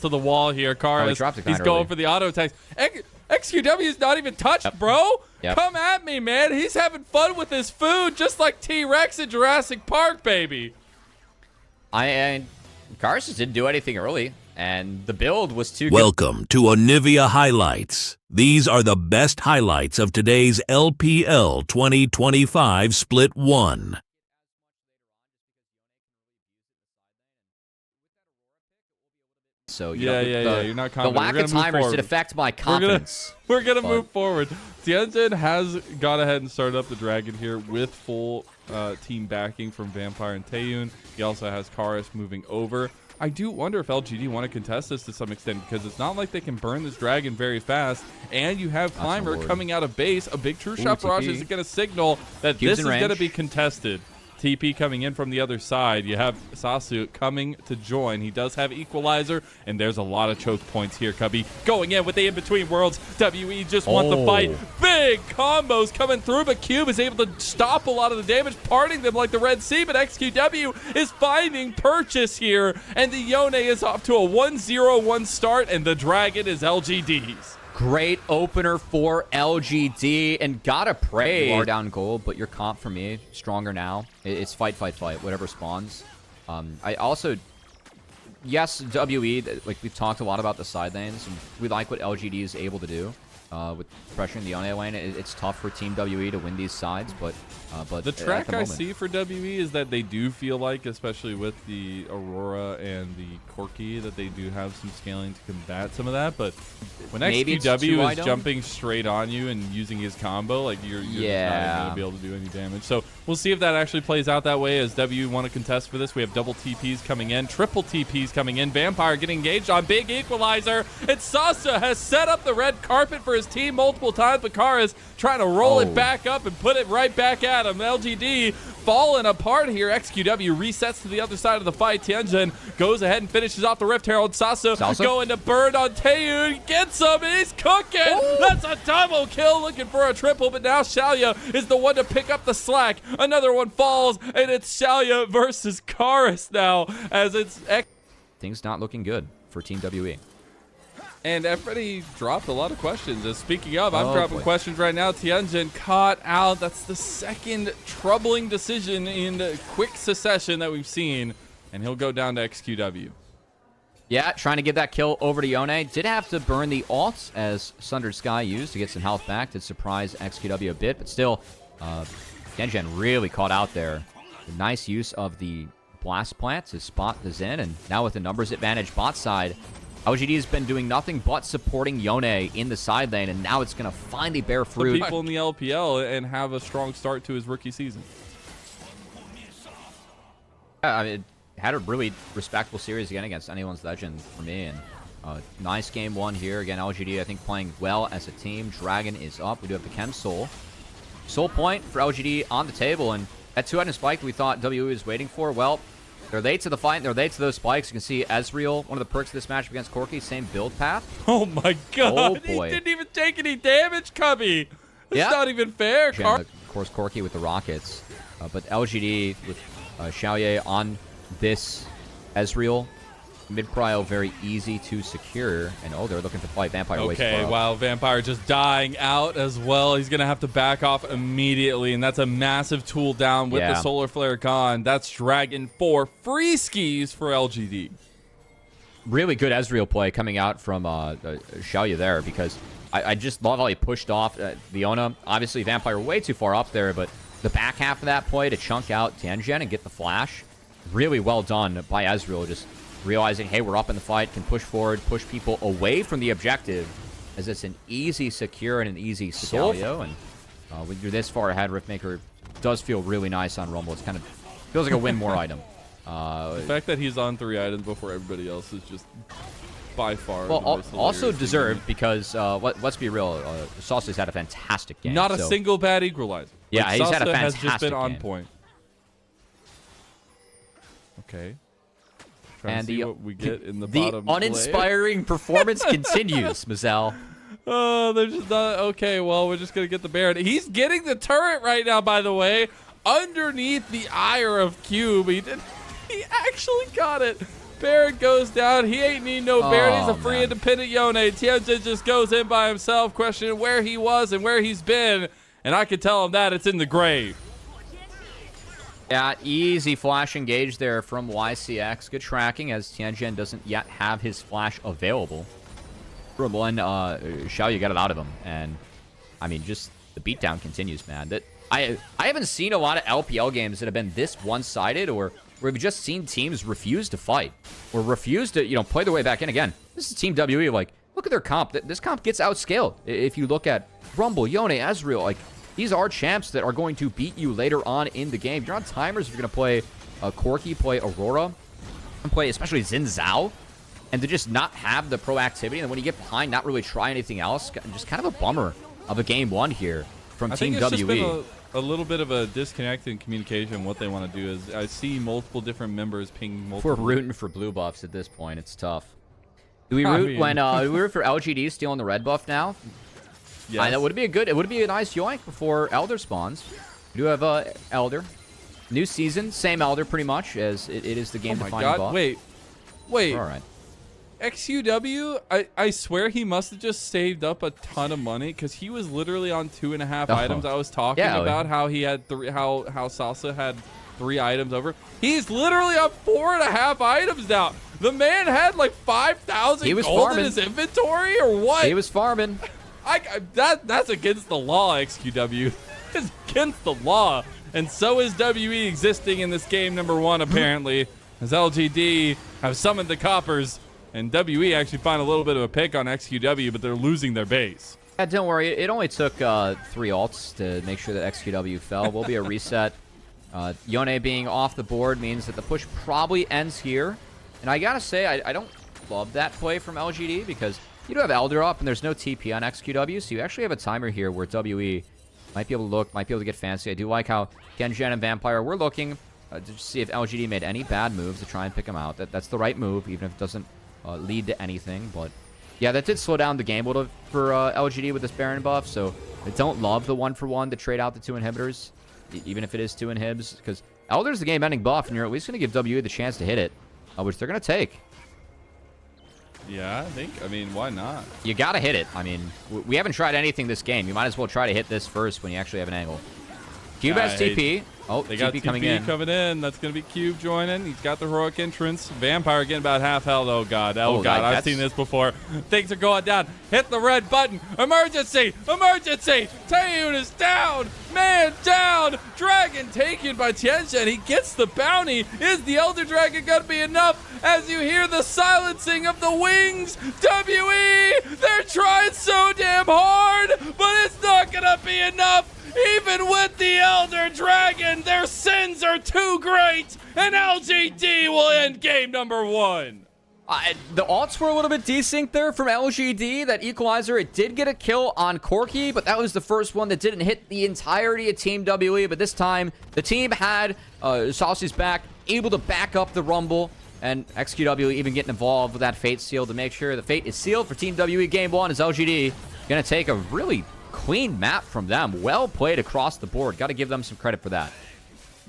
to the wall here. Karis, he's going for the auto attacks. XQW is not even touched, bro. Come at me, man. He's having fun with his food, just like T-Rex in Jurassic Park, baby. Karis just didn't do anything early, and the build was too good. Welcome to Onivia Highlights. These are the best highlights of today's LPL 2025 Split 1. So you're not confident. The lack of timers did affect my confidence. We're gonna move forward. Tianjin has gone ahead and started up the Dragon here with full team backing from Vampire and Taeyun. He also has Karis moving over. I do wonder if LGD want to contest this to some extent, because it's not like they can burn this Dragon very fast, and you have Climber coming out of base. A big True Shot Barrage is going to signal that this is going to be contested. TP coming in from the other side. You have Sasu coming to join. He does have Equalizer, and there's a lot of choke points here. Cubby going in with the in-between worlds. WE just want the fight. Big combos coming through, but Cube is able to stop a lot of the damage, parting them like the Red Sea, but XQW is finding purchase here, and the Yone is off to a 1-0-1 start, and the Dragon is LGD's. Great opener for LGD, and gotta pray. You are down gold, but your comp for me stronger now. It's fight, fight, fight, whatever spawns. I also, yes, WE, like we've talked a lot about the side lanes, and we like what LGD is able to do with pressuring the Yone lane. It's tough for Team WE to win these sides, but the track I see for WE is that they do feel like, especially with the Aurora and the Corki, that they do have some scaling to combat some of that. But when XQW is jumping straight on you and using his combo, like you're not even going to be able to do any damage. So we'll see if that actually plays out that way, as WE want to contest for this. We have double TPs coming in, triple TPs coming in. Vampire getting engaged on big Equalizer, and Sasa has set up the red carpet for his team multiple times, but Kara's trying to roll it back up and put it right back at him. LGD falling apart here. XQW resets to the other side of the fight. Tianjin goes ahead and finishes off the Rift Herald. Sasa going to burn on Taeyun. Gets him, and he's cooking. That's a double kill, looking for a triple, but now Xiaoya is the one to pick up the slack. Another one falls, and it's Xiaoya versus Karis now, as it's things not looking good for Team WE. And everybody dropped a lot of questions. Speaking of, I'm dropping questions right now. Tianjin caught out. That's the second troubling decision in quick succession that we've seen. And he'll go down to XQW. Yeah, trying to get that kill over to Yone. Did have to burn the ult, as Sundered Sky used to get some health back. Did surprise XQW a bit, but still, Tianjin really caught out there. A nice use of the Blast Plant to spot the Zen, and now with the numbers advantage bot side, LGD has been doing nothing but supporting Yone in the side lane, and now it's going to finally bear fruit. People in the LPL and have a strong start to his rookie season. I mean, it had a really respectable series again against Anyone's Legend for me, and nice game one here. Again, LGD, I think, playing well as a team. Dragon is up. We do have the Chem Soul. Soul point for LGD on the table, and that 2-item spike we thought WE was waiting for, well, they're late to the fight. They're late to those spikes. You can see Ezreal, one of the perks of this match against Corki, same build path. Oh my god. Oh boy. He didn't even take any damage, Cubby. It's not even fair. Of course, Corki with the rockets. But LGD with Xiaoye on this Ezreal. Mid-prio, very easy to secure. And they're looking to fight Vampire. Okay, wow, Vampire just dying out as well. He's going to have to back off immediately, and that's a massive tool down with the Solar Flare gone. That's Dragon 4 free skis for LGD. Really good Ezreal play coming out from Xiaoya there, because I just love how he pushed off Leona. Obviously, Vampire way too far up there, but the back half of that play to chunk out Tianjin and get the flash, really well done by Ezreal, just realizing, hey, we're up in the fight, can push forward, push people away from the objective, as it's an easy secure and an easy scenario. And when you're this far ahead, Riftmaker does feel really nice on Rumble. It's kind of feels like a win more item. The fact that he's on 3 items before everybody else is just by far also deserved, because let's be real, Sauce's had a fantastic game. Not a single bad equalizer. Yeah, like, he's had a fantastic has just been on game. point. Okay. And what we get in the uninspiring performance continues, Mazel. Oh, they're just not okay. Well, we're just gonna get the Baron. He's getting the turret right now, by the way, underneath the ire of Cube. He actually got it. Baron goes down. He ain't need no Baron. He's a free independent Yone. Tianjin just goes in by himself, questioning where he was and where he's been. And I can tell him that it's in the grave. Yeah, easy flash engage there from YCX. Good tracking as Tianjin doesn't yet have his flash available. From one, Xiao, you got it out of him. And, I mean, just the beatdown continues, man. I haven't seen a lot of LPL games that have been this one-sided or where we've just seen teams refuse to fight or refuse to, play their way back in. Again, this is Team WE. Like, look at their comp. This comp gets outscaled. If you look at Rumble, Yone, Ezreal, like, these are champs that are going to beat you later on in the game. You're on timers if you're going to play Corki, play Aurora, and play especially Xin Zhao, and to just not have the proactivity. And then when you get behind, not really try anything else. Just kind of a bummer of a game one here from Team WE. Just been a little bit of a disconnect in communication. What they want to do is I see multiple different members ping multiple. If we're rooting for blue buffs at this point, it's tough. Do we root do we root for LGD stealing the red buff now? Yes. That would be a nice yoink before Elder spawns. We do have Elder. New season, same Elder pretty much as it is the game-defining buff. Wait. All right. XUW, I swear he must have just saved up a ton of money because he was literally on 2.5 items. I was talking about how he had how Salsa had 3 items over. He's literally on 4.5 items now. The man had like 5,000 gold in his inventory or what? He was farming. That's against the law, XQW. It's against the law. And so is WE existing in this game number 1, apparently, as LGD have summoned the coppers. And WE actually find a little bit of a pick on XQW, but they're losing their base. Yeah, don't worry. It only took 3 ults to make sure that XQW fell. Will be a reset. Yone being off the board means that the push probably ends here. And I gotta say, I don't love that play from LGD because you do have Elder up and there's no TP on XQW, so you actually have a timer here where WE might be able to look, might be able to get fancy. I do like how Genjen and Vampire were looking to see if LGD made any bad moves to try and pick him out. That's the right move, even if it doesn't lead to anything. But yeah, that did slow down the game a little for LGD with this Baron buff, so I don't love the 1-for-1 to trade out the 2 inhibitors, even if it is 2 inhibs, because Elder's the game-ending buff, and you're at least going to give WE the chance to hit it, which they're going to take. Yeah, I mean, why not? You got to hit it. I mean, we haven't tried anything this game. You might as well try to hit this first when you actually have an angle. Cube has TP. Oh, they got TP coming in. That's going to be Cube joining. He's got the heroic entrance. Vampire getting about half health. Oh, God. Oh, God. I've seen this before. Things are going down. Hit the red button. Emergency. Emergency. Taeyun is down. Man down. Dragon taken by Tianjin. He gets the bounty. Is the Elder Dragon going to be enough? As you hear the silencing of the wings. WE. They're trying so damn hard, but it's not going to be enough. Even with the Elder Dragon, their sins are too great, and LGD will end game number 1. The ults were a little bit desync there from LGD. That equalizer, it did get a kill on Corki, but that was the first one that didn't hit the entirety of Team WE. But this time, the team had Saucy's back, able to back up the Rumble, and XQW even getting involved with that Fate Seal to make sure the Fate is sealed for Team WE game 1 as LGD going to take a really clean map from them. Well played across the board. Got to give them some credit for that.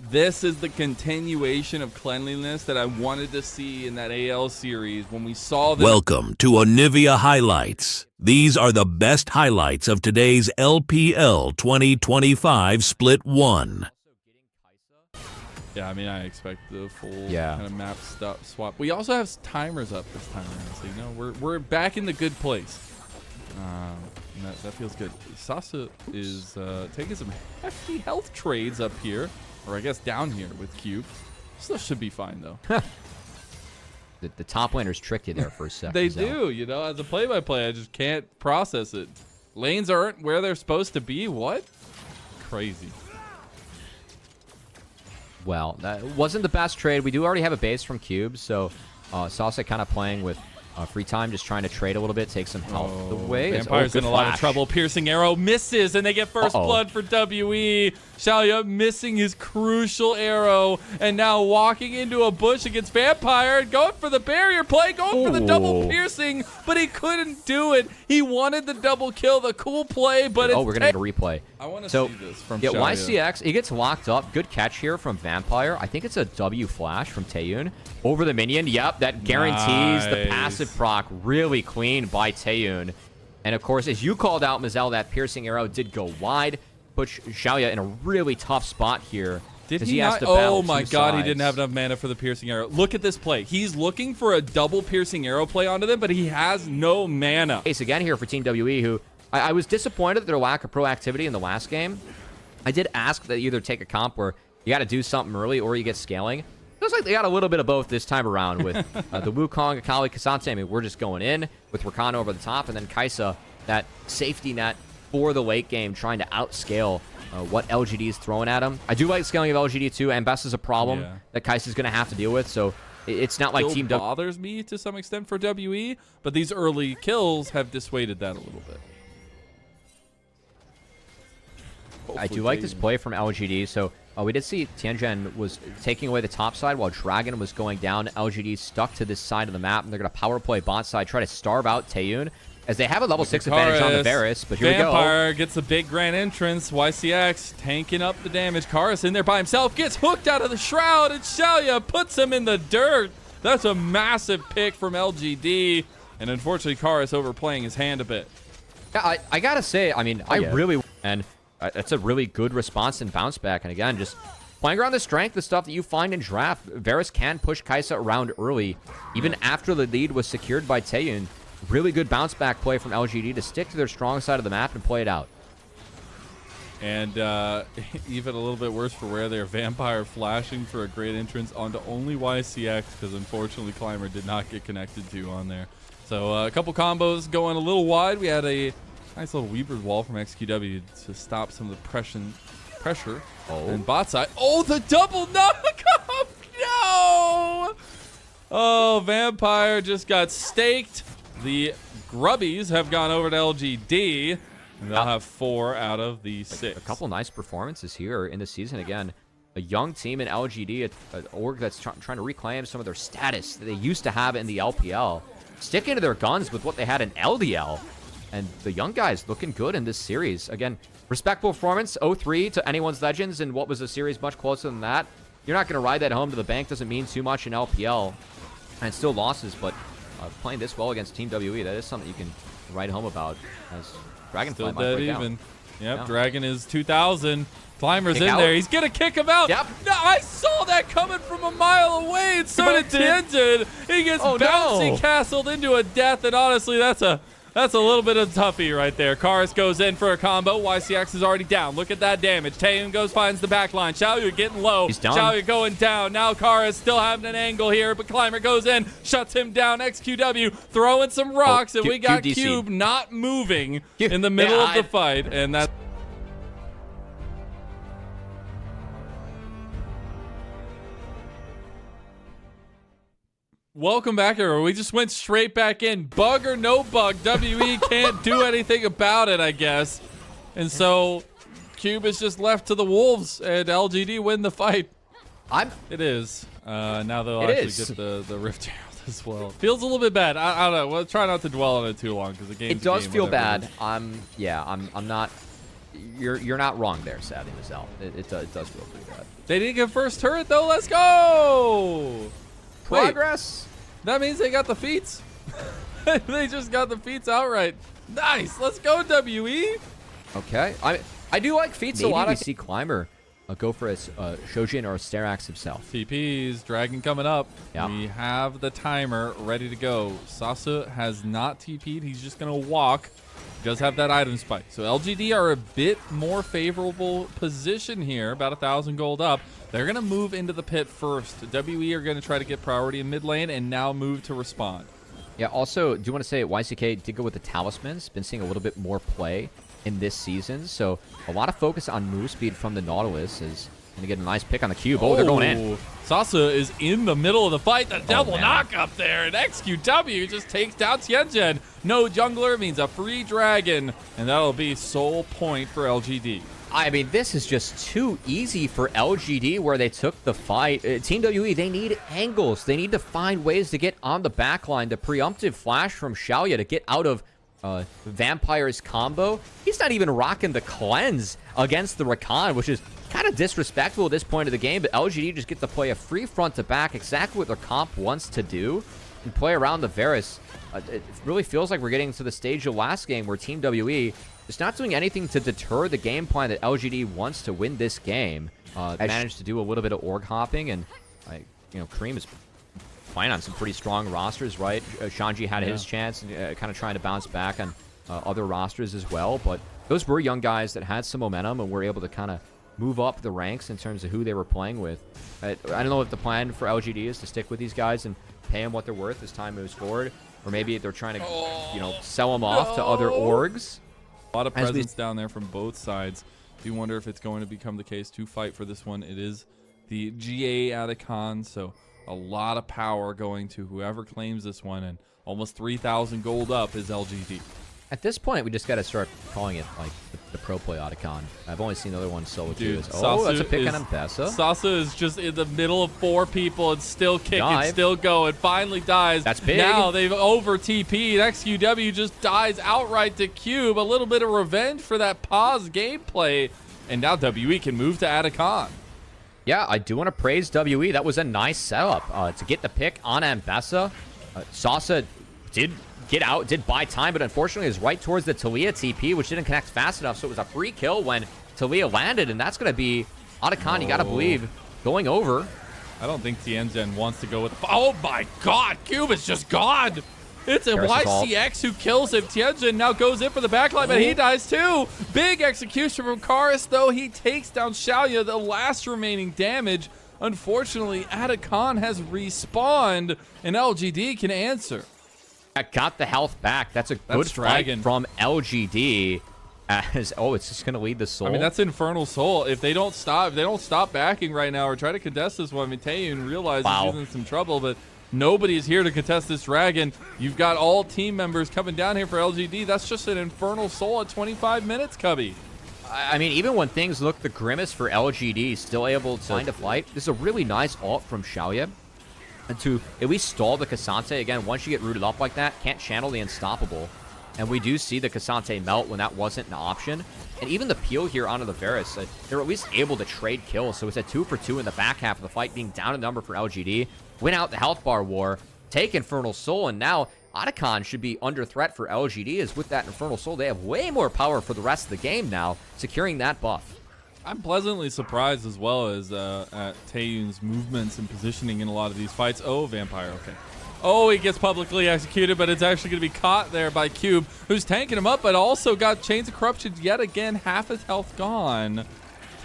This is the continuation of cleanliness that I wanted to see in that AL series when we saw them. Welcome to Onivia Highlights. These are the best highlights of today's LPL 2025 Split 1. Yeah, I mean, I expect the full kind of map swap. We also have timers up this time around, so, you know, we're back in the good place. That feels good. Sasa is taking some hefty health trades up here, or I guess down here with Cube. Still should be fine, though. The top laners tricked you there for a second. They do, you know. As a play-by-play, I just can't process it. Lanes aren't where they're supposed to be. What? Crazy. Well, that wasn't the best trade. We do already have a base from Cube, so Sasa kind of playing with Free time, just trying to trade a little bit, take some health away. Vampire's in a lot of trouble. Piercing arrow misses, and they get first blood for WE. Xiaoya missing his crucial arrow, and now walking into a bush against Vampire, going for the barrier play, going for the double piercing, but he couldn't do it. He wanted the double kill, the cool play, but it's... we're going to get a replay. I want to see this from Xiaoya. YCX, he gets locked up. Good catch here from Vampire. I think it's a W flash from Taeyun. Over the minion. Yep, that guarantees the passive proc. Really clean by Taeyun. And of course, as you called out, Mazel, that piercing arrow did go wide. Puts Xiaoya in a really tough spot here. Did he not? Oh my god, he didn't have enough mana for the piercing arrow. Look at this play. He's looking for a double piercing arrow play onto them, but he has no mana. Case again here for Team WE, who I was disappointed at their lack of proactivity in the last game. I did ask that you either take a comp where you got to do something early or you get scaling. Looks like they got a little bit of both this time around with the Wukong, Akali, K'Sante. I mean, we're just going in with Rakan over the top, and then Kai'Sa, that safety net for the late game, trying to outscale what LGD is throwing at him. I do like scaling of LGD too, and Best is a problem that Kai'Sa's going to have to deal with, so it's not like Team W. Bothers me to some extent for WE, but these early kills have dissuaded that a little bit. I do like this play from LGD, so we did see Tianjin was taking away the top side while Dragon was going down. LGD stuck to this side of the map, and they're going to power play bot side, try to starve out Taeyun, as they have a level 6 advantage on the Varus, but here we go. Vampire gets a big grand entrance. YCX tanking up the damage. Karus in there by himself, gets hooked out of the shroud, and Xiaoya puts him in the dirt. That's a massive pick from LGD, and unfortunately Karus overplaying his hand a bit. Yeah, I gotta say, I mean, and that's a really good response and bounce back. And again, just playing around the strength, the stuff that you find in draft. Varus can push Kai'Sa around early, even after the lead was secured by Taeyun. Really good bounce back play from LGD to stick to their strong side of the map and play it out. And even a little bit worse for where they're Vampire flashing for a great entrance onto only YCX, because unfortunately Climber did not get connected to on there. So a couple combos going a little wide. We had a nice little Weaver's Wall from XQW to stop some of the pressure. And bot side. Oh, the double knockoff! No! Oh, Vampire just got staked. The Grubbies have gone over to LGD. And they'll have 4 out of the 6. A couple nice performances here in the season. Again, a young team in LGD, an org that's trying to reclaim some of their status that they used to have in the LPL. Sticking to their guns with what they had in LDL. And the young guys looking good in this series. Again, respectful performance, 0-3 to anyone's Legends in what was a series much closer than that. You're not going to ride that home to the bank. Doesn't mean too much in LPL. And still losses, but playing this well against Team WE, that is something you can ride home about. As Dragonfly might break even. Yep, yeah. Dragon is 2,000. Climber's in there. He's going to kick him out. Yep. No, I saw that coming from a mile away. And so did Tianjin. He gets bouncy castled into a death, and honestly, that's a little bit of toughie right there. Karus goes in for a combo. YCX is already down. Look at that damage. Taeyun goes, finds the back line. Xiaoya getting low. He's down. Xiaoya going down. Now Karus still having an angle here, but Climber goes in, shuts him down. XQW throwing some rocks, and we got Cube not moving in the middle of the fight, and that's... Welcome back, everyone. We just went straight back in. Bug or no bug, WE can't do anything about it, I guess. And so Cube is just left to the Wolves, and LGD win the fight. It is. Now they'll actually get the Rift Herald as well. Feels a little bit bad. I don't know. We'll try not to dwell on it too long because the game. It does feel bad. I'm not. You're not wrong there, sadly, Mazel. It does feel pretty bad. They didn't get first turret though. Let's go. Progress. Wait, that means they got the feats. They just got the feats outright. Nice. Let's go, WE. Okay. I do like feats a lot. Maybe we see Climber go for a Shojin or a Sterax himself. TPs, Dragon coming up. Yep. We have the timer ready to go. Sasa has not TP'd. He's just going to walk. He does have that item spike. So LGD are a bit more favorable position here, about 1,000 gold up. They're going to move into the pit first. WE are going to try to get priority in mid lane and now move to respond. Yeah, also, do you want to say YCK did go with the talismans. Been seeing a little bit more play in this season. So a lot of focus on move speed from the Nautilus as Gonna get a nice pick on the cube. Oh, they're going in. Sasa is in the middle of the fight. The double knock up there, and XQW just takes down Tianjin. No jungler means a free dragon, and that'll be sole point for LGD. I mean, this is just too easy for LGD where they took the fight. Team WE, they need angles. They need to find ways to get on the back line. The preemptive flash from Xiaoya to get out of Vampire's combo. He's not even rocking the cleanse against the Rakan, which is kind of disrespectful at this point of the game, but LGD just get to play a free front to back, exactly what their comp wants to do, and play around the Varus. It really feels like we're getting to the stage of last game where Team WE is not doing anything to deter the game plan that LGD wants to win this game. Managed to do a little bit of org hopping, and Kareem is playing on some pretty strong rosters, right? Shanji had his chance, kind of trying to bounce back on other rosters as well, but those were young guys that had some momentum and were able to kind of move up the ranks in terms of who they were playing with. I don't know if the plan for LGD is to stick with these guys and pay them what they're worth as time moves forward, or maybe they're trying to, sell them off to other orgs. A lot of presence down there from both sides. Do wonder if it's going to become the case to fight for this one. It is the GA Atacon, so a lot of power going to whoever claims this one, and almost 3,000 gold up is LGD. At this point, we just got to start calling it like the pro play Otacon. I've only seen the other one solo too. Oh, that's a pick on M-Pesa. Sasa is just in the middle of 4 people and still kicking, still going. Finally dies. That's big. Now they've over TP'd. XQW just dies outright to Cube. A little bit of revenge for that pause gameplay. And now WE can move to Atacon. Yeah, I do want to praise WE. That was a nice setup to get the pick on M-Pesa. Sasa did get out, did buy time, but unfortunately is right towards the Talia TP, which didn't connect fast enough, so it was a free kill when Talia landed, and that's going to be Otacon, you got to believe, going over. I don't think Tianjin wants to go with... Oh my god, Cube is just gone! It's a YCX who kills him. Tianjin now goes in for the backline, but he dies too! Big execution from Karis, though. He takes down Xiaoya, the last remaining damage. Unfortunately, Atacon has respawned, and LGD can answer. Got the health back. That's a good fight from LGD. As it's just gonna lead the Soul. I mean, that's Infernal Soul. If they don't stop backing right now or try to contest this one, I mean, Taeyun realizes he's in some trouble, but nobody is here to contest this dragon. You've got all team members coming down here for LGD. That's just an Infernal Soul at 25 minutes, Cubby. I mean, even when things look the grimmest for LGD, still able to find a fight. This is a really nice ult from Xiaoya. And to at least stall the Cassante. Again, once you get rooted up like that, can't channel the Unstoppable. And we do see the Cassante melt when that wasn't an option. And even the peel here onto the Varus, they're at least able to trade kills. So it's a 2 for 2 in the back half of the fight, being down a number for LGD. Win out the health bar war, take Infernal Soul, and now Otacon should be under threat for LGD, as with that Infernal Soul, they have way more power for the rest of the game now, securing that buff. I'm pleasantly surprised as well as at Taeyun's movements and positioning in a lot of these fights. Oh, Vampire, okay. Oh, he gets publicly executed, but it's actually going to be caught there by Cube, who's tanking him up, but also got Chains of Corruption yet again, half his health gone.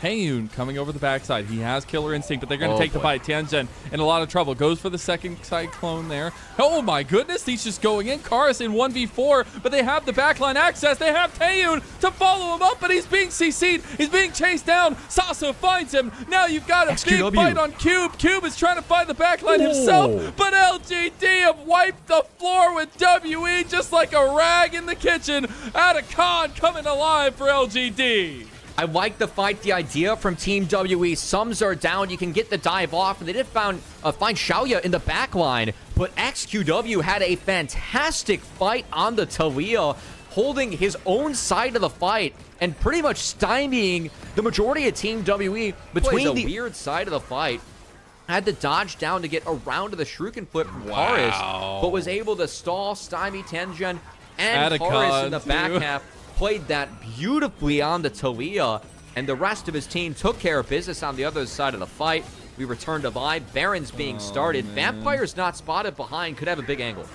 Taeyun coming over the backside. He has Killer Instinct, but they're going to take the fight. Tianjin in a lot of trouble. Goes for the second Cyclone there. Oh my goodness, he's just going in. Karis in 1v4, but they have the backline access. They have Taeyun to follow him up, but he's being CC'd. He's being chased down. Sasa finds him. Now you've got a big fight on Cube. Cube is trying to find the backline himself, but LGD have wiped the floor with WE just like a rag in the kitchen. Atacon coming alive for LGD. I like the fight, the idea from Team WE. Sums are down. You can get the dive off. And they did find Xiaoya in the back line. But XQW had a fantastic fight on the Talia, holding his own side of the fight and pretty much stymieing the majority of Team WE between the weird side of the fight. Had to dodge down to get around to the Shuriken flip from Karis, but was able to stall, stymie Tianjin, and Karis in the back half. Played that beautifully on the Talia, and the rest of his team took care of business on the other side of the fight. We return to Vibe. Baron's being started. Vampire's not spotted behind. Could have a big angle.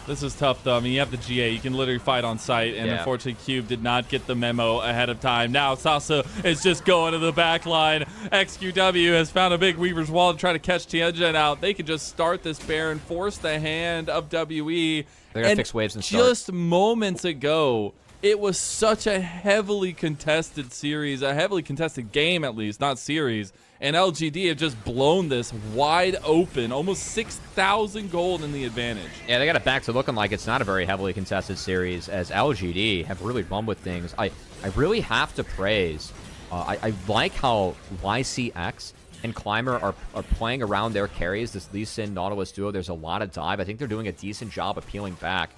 This is tough, though. I mean, you have the GA. You can literally fight on site, and unfortunately, Cube did not get the memo ahead of time. Now, Sasa is just going to the back line. XQW has found a big Weaver's Wall to try to catch Tianjin out. They can just start this Baron, force the hand of WE. They're going to fix waves and start. Just moments ago, It was such a heavily contested series, a heavily contested game at least, not series. And LGD have just blown this wide open, almost 6,000 gold in the advantage. Yeah, they got it back to looking like it's not a very heavily contested series, as LGD have really run with things. I really have to praise. I like how YCX and Climber are playing around their carries, this Lee Sin Nautilus duo. There's a lot of dive. I think they're doing a decent job of peeling back.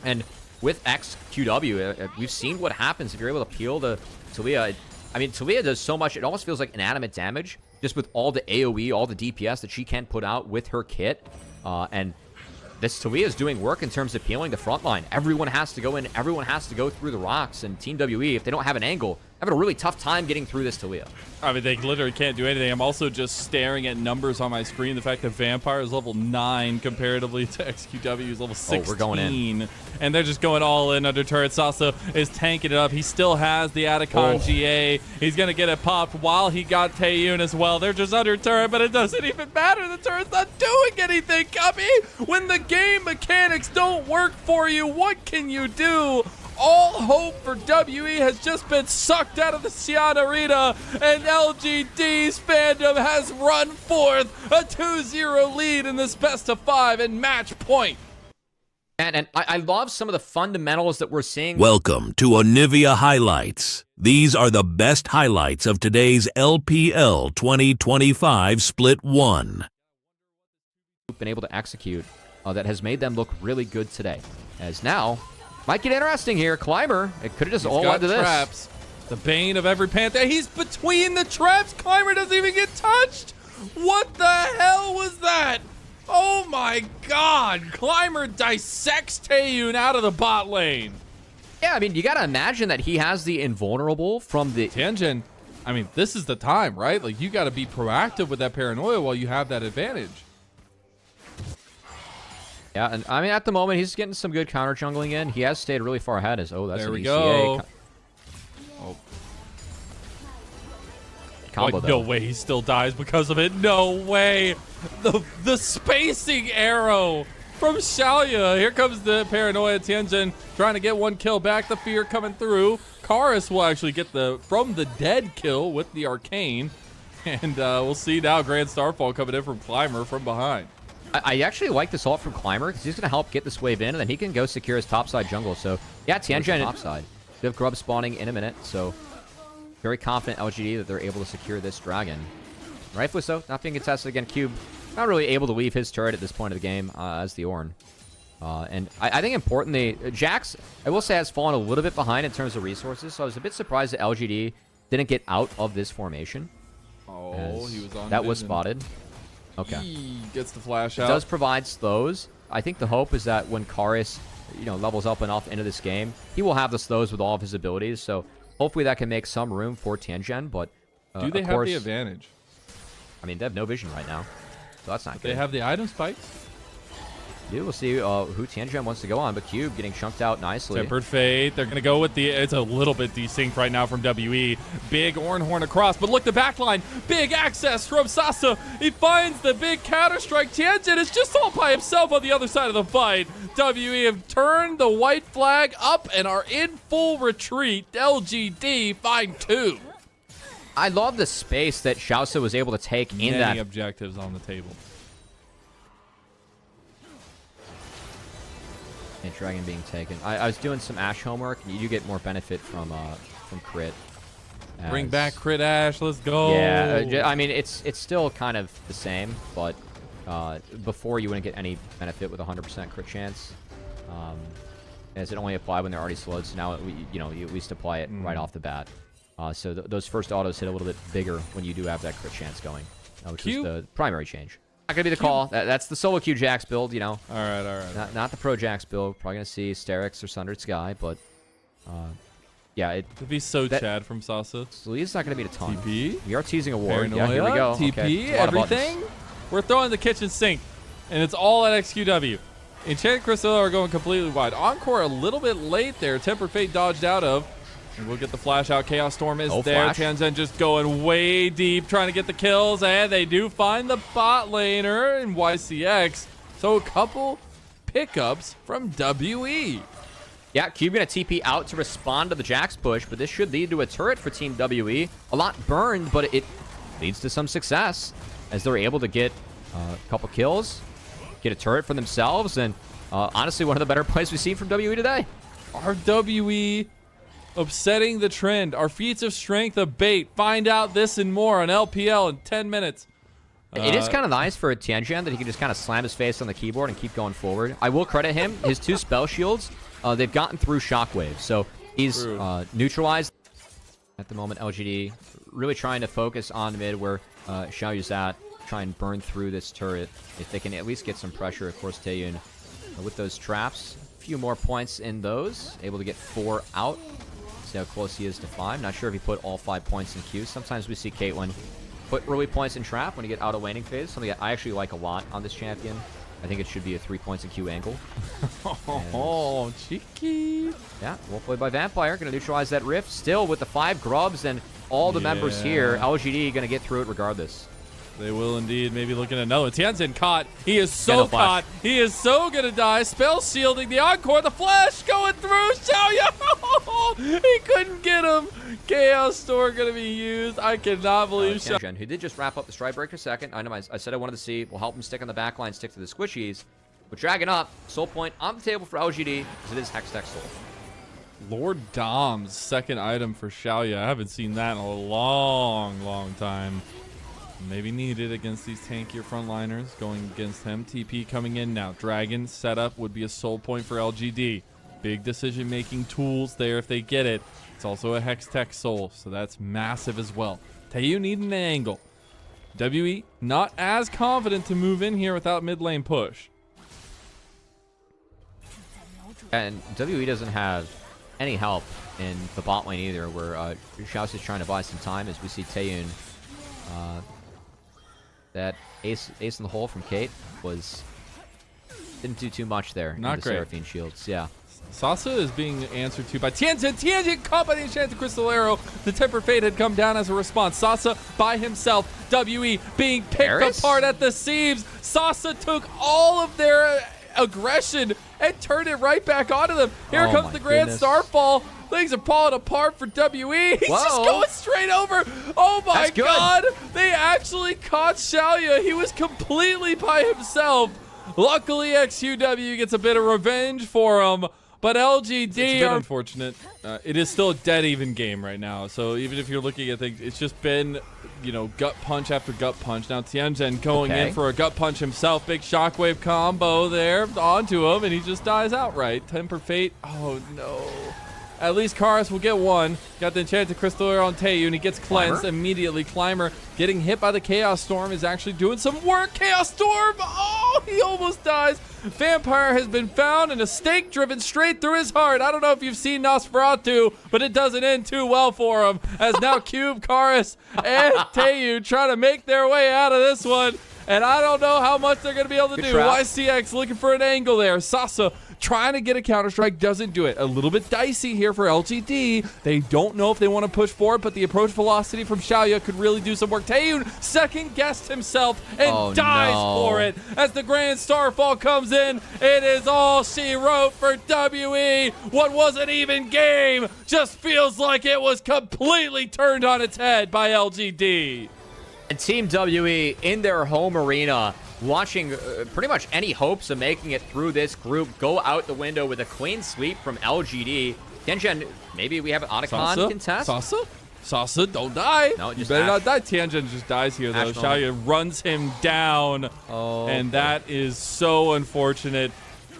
And with XQW, we've seen what happens if you're able to peel the Taliyah. I mean, Taliyah does so much, it almost feels like inanimate damage, just with all the AoE, all the DPS that she can put out with her kit. And this Taliyah is doing work in terms of peeling the front line. Everyone has to go in, everyone has to go through the rocks, and Team WE, if they don't have an angle, having a really tough time getting through this Taliyah. I mean, they literally can't do anything. I'm also just staring at numbers on my screen. The fact that Vampire is level 9 comparatively to XQW is level 16. Oh, we're going in. And they're just going all in under turret. Sasa is tanking it up. He still has the Atacon GA. He's going to get it popped while he got Taeyun as well. They're just under turret, but it doesn't even matter. The turret's not doing anything, Cubby. When the game mechanics don't work for you, what can you do? All hope for WE has just been sucked out of the Sion Arena, and LGD's fandom has run forth a 2-0 lead in this best of 5 and match point. And I love some of the fundamentals that we're seeing. Welcome to Onivia Highlights. These are the best highlights of today's LPL 2025 Split 1. Been able to execute that has made them look really good today. As now, might get interesting here. Climber, it could have just all led to this. Traps. The bane of every Panther. He's between the traps. Climber doesn't even get touched. What the hell was that? Oh my god. Climber dissects Taeyun out of the bot lane. Yeah, I mean, you got to imagine that he has the invulnerable from the... Tianjin, I mean, this is the time, right? Like, you got to be proactive with that paranoia while you have that advantage. Yeah, and I mean, at the moment, he's getting some good counter jungling in. He has stayed really far ahead. That's there we an go. Oh. Combo, no way he still dies because of it. No way. The spacing arrow from Xiaoya. Here comes the paranoia. Tianjin trying to get one kill back. The fear coming through. Karis will actually get the from the dead kill with the arcane. And we'll see now Grand Starfall coming in from Climber from behind. I actually like this ult from Climber because he's going to help get this wave in, and then he can go secure his topside jungle. So, yeah, Tianjin topside. They have Grub spawning in a minute, so very confident LGD that they're able to secure this dragon. Rightfully so, not being contested again. Cube not really able to leave his turret at this point of the game as the Ornn. And I think importantly, Jax, I will say, has fallen a little bit behind in terms of resources, so I was a bit surprised that LGD didn't get out of this formation. Oh, he was on that was spotted. Okay. He gets the flash out. It does provide slows. I think the hope is that when Karis, levels up enough into this game, he will have the slows with all of his abilities. So hopefully that can make some room for Tianjin. But do they have the advantage? I mean, they have no vision right now, so that's not good. They have the item spikes. Yeah, we'll see who Tianjin wants to go on, but Cube getting chunked out nicely. Tempered Fate. They're going to go with the... It's a little bit desynced right now from WE. Big Ornhorn across, but look, the backline. Big access from Sasa. He finds the big counter-strike. Tianjin is just all by himself on the other side of the fight. WE have turned the white flag up and are in full retreat. LGD find 2. I love the space that Xiaosa was able to take in that... Many objectives on the table. Dragon being taken. I was doing some Ashe homework, and you do get more benefit from crit. Bring back crit Ashe. Let's go. Yeah, I mean it's still kind of the same, but before you wouldn't get any benefit with 100% crit chance, as it only applied when they're already slowed. So now you at least apply it right off the bat. So those first autos hit a little bit bigger when you do have that crit chance going, which is the primary change. Not gonna be the call. That's the solo Q Jax build, All right. Not the pro Jax build. Probably gonna see Sterix or Sundered Sky, but yeah, it'd be so Chad from Sasa. So it's not gonna be a ton. TP. We are teasing a ward. Paranoia, yeah, here we go. TP, okay. everything. We're throwing the kitchen sink, and it's all at XQW. Enchanted Crystal are going completely wide. Encore a little bit late there. Tempered Fate dodged out of. And we'll get the flash out. Chaos Storm is there. Tianjin just going way deep, trying to get the kills. And they do find the bot laner in YCX. So a couple pickups from WE. Yeah, Cube going to TP out to respond to the Jax push, but this should lead to a turret for Team WE. A lot burned, but it leads to some success as they're able to get a couple kills, get a turret for themselves, and honestly, one of the better plays we've seen from WE today. Our WE upsetting the trend. Our feats of strength of bait. Find out this and more on LPL in 10 minutes. It is kind of nice for Tianjian that he can just kind of slam his face on the keyboard and keep going forward. I will credit him. His 2 spell shields, they've gotten through Shockwave, so he's neutralized. At the moment, LGD really trying to focus on mid where Xiaoyu's at, try and burn through this turret if they can at least get some pressure. Of course, Taeyun with those traps, a few more points in those, able to get 4 out. See how close he is to 5. Not sure if he put all 5 points in Q. Sometimes we see Caitlyn put early points in trap when you get out of waning phase. Something that I actually like a lot on this champion. I think it should be a 3 points in Q angle. Oh, cheeky. Yeah, well played by Vampire. Going to neutralize that rift. Still with the 5 grubs and all the members here. LGD going to get through it regardless. They will indeed. Maybe looking at another. Tianjian caught. He is so caught. He is so going to die. Spell shielding. The encore. The flash going through. Xiaoyu. He couldn't get him. Chaos Storm going to be used. I cannot believe Tianjian, who did just wrap up the Strikebreaker second. I know I said I wanted to see. We'll help him stick on the back line, stick to the squishies. But dragging up. Soul point on the table for LGD because it is Hextech Soul. Lord Dom's second item for Xiaoyu. I haven't seen that in a long time. Maybe needed against these tankier frontliners going against him. TP coming in now. Dragon setup would be a soul point for LGD. Big decision-making tools there if they get it. It's also a Hextech soul, so that's massive as well. Taeyun need an angle. WE not as confident to move in here without mid lane push. And WE doesn't have any help in the bot lane either, where Xiao's is trying to buy some time as we see Taeyun. That ace in the hole from Kate didn't do too much there. Not great. Seraphine shields, yeah. Sasa is being answered to by Tianjian. Tianjian caught by the Enchanted Crystal Arrow. The Temper Fate had come down as a response. Sasa by himself. WE being picked apart at the seams. Sasa took all of their aggression and turned it right back onto them. Here comes the Grand Starfall. Things are falling apart for WE. He's just going straight over. Oh my God. They actually caught Xiaoyu. He was completely by himself. Luckily, XUW gets a bit of revenge for him. But LGD are unfortunate. It is still a dead even game right now. So even if you're looking at things, it's just been, you know, gut punch after gut punch. Now Tianjian going in for a gut punch himself. Big shockwave combo there onto him, and he just dies outright. Temper Fate. Oh no. At least Karis will get one. Got the Enchanted Crystal Arrow on Taeyun. He gets cleansed immediately. Climber getting hit by the Chaos Storm is actually doing some work. Chaos Storm! Oh, he almost dies. Vampire has been found and a stake driven straight through his heart. I don't know if you've seen Nosferatu, but it doesn't end too well for him. As now Cube, Karis, and Taeyun trying to make their way out of this one. And I don't know how much they're going to be able to do. YCX looking for an angle there. Sasa trying to get a counter-strike, doesn't do it. A little bit dicey here for LGD. They don't know if they want to push forward, but the approach velocity from Xiaoyu could really do some work. Taeyun second-guessed himself and dies for it. As the Grand Starfall comes in, it is all she wrote for WE. What was an even game just feels like it was completely turned on its head by LGD. And Team WE in their home arena, watching pretty much any hopes of making it through this group go out the window with a clean sweep from LGD. Tianjian, maybe we have an Otacon contest? Sasa, don't die. No, you better not die. Tianjian just dies here, though. Xiaoyu runs him down. And that is so unfortunate.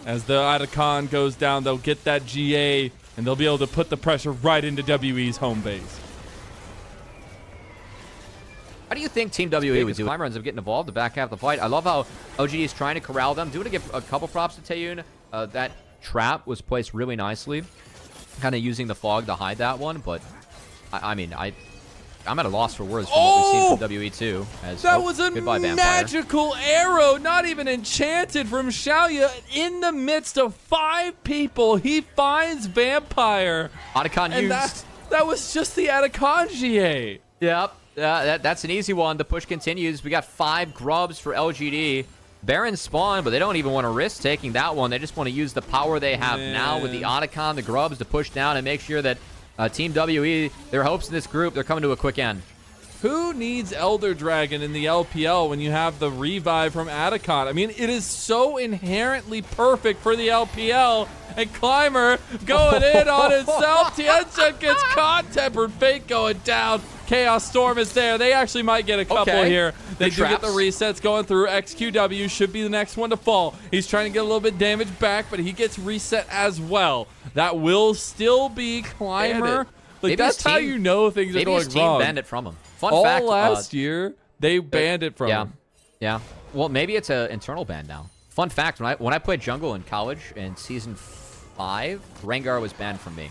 As the Otacon goes down, they'll get that GA, and they'll be able to put the pressure right into WE's home base. How do you think Team WE would do? Climber ends up getting involved the back half of the fight. I love how LGD is trying to corral them. Do want to give a couple props to Taeyun. That trap was placed really nicely. Kind of using the fog to hide that one, but I mean, I'm at a loss for words from what we've seen from WE too. That was a magical arrow, not even enchanted, from Xiaoyu. In the midst of 5 people, he finds Vampire. Otacon used. That was just the Otacon GA. Yep. That's an easy one. The push continues. We got 5 grubs for LGD. Baron spawn, but they don't even want to risk taking that one. They just want to use the power they have now with the Otacon, the Grubs to push down and make sure that Team WE, their hopes in this group, they're coming to a quick end. Who needs Elder Dragon in the LPL when you have the revive from Atacon? I mean, it is so inherently perfect for the LPL. And Climber going in on himself. Tianchen gets caught. Tempered Fate going down. Chaos Storm is there. They actually might get a couple here. They do get the resets going through. XQW should be the next one to fall. He's trying to get a little bit damage back, but he gets reset as well. That will still be Climber. Like, that's how you know things are going wrong. Maybe his team banned it from him. Fun fact, last year, they banned it from him. Yeah. Well, maybe it's an internal ban now. Fun fact, when I played jungle in college in Season 5, Rengar was banned from me.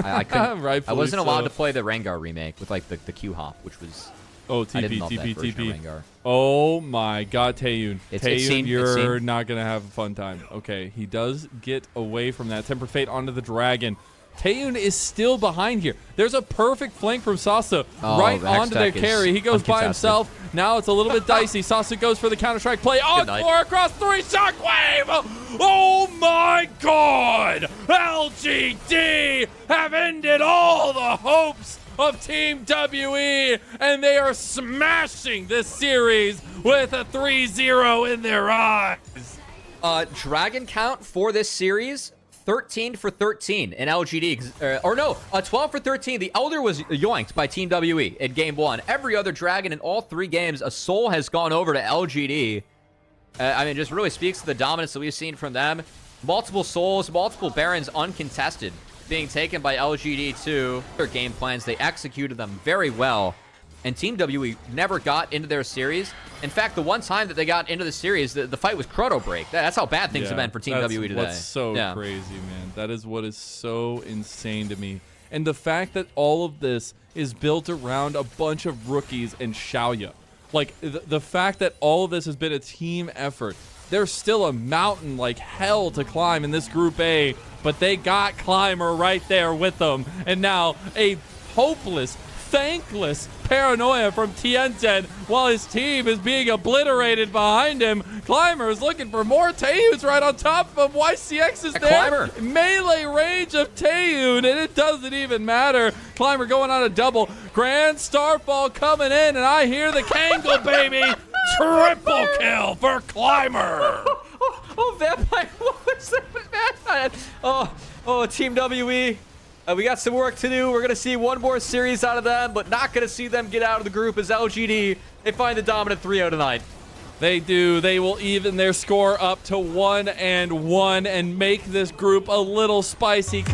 I couldn't. I wasn't allowed to play the Rengar remake with, like, the Q-hop, which was... Oh, TP. Oh, my God, Taeyun. Taeyun, you're not going to have a fun time. Okay, he does get away from that. Tempered Fate onto the Dragon. Taeyun is still behind here. There's a perfect flank from Sasa right onto their carry. He goes by himself. Now it's a little bit dicey. Sasa goes for the Counter-Strike play. On 4 across 3. Shockwave! Oh my God! LGD have ended all the hopes of Team WE, and they are smashing this series with a 3-0 in their eyes. Dragon count for this series, 13 for 13 in LGD. Or no, 12 for 13. The Elder was yoinked by Team WE in Game 1. Every other Dragon in all 3 games, a soul has gone over to LGD. I mean, it just really speaks to the dominance that we've seen from them. Multiple souls, multiple Barons uncontested being taken by LGD too. Their game plans, they executed them very well. And Team WE never got into their series. In fact, the one time that they got into the series, the fight was Chrono Break. That's how bad things have been for Team WE today. That's so crazy, man. That is what is so insane to me. And the fact that all of this is built around a bunch of rookies and Xiaoya. Like, the fact that all of this has been a team effort. There's still a mountain like hell to climb in this Group A, but they got Climber right there with them. And now a hopeless, thankless paranoia from Tianchen while his team is being obliterated behind him. Climber is looking for more. Taeyun's right on top of him. YCX is there. Climber. Melee range of Taeyun, and it doesn't even matter. Climber going on a double. Grand Starfall coming in, and I hear the Kangle, baby. Triple kill for Climber. Oh, Vampire. What was that? Oh, Team WE. We got some work to do. We're going to see one more series out of them, but not going to see them get out of the group as LGD. They find the dominant 3-0 tonight. They do. They will even their score up to 1-1 and make this group a little spicy.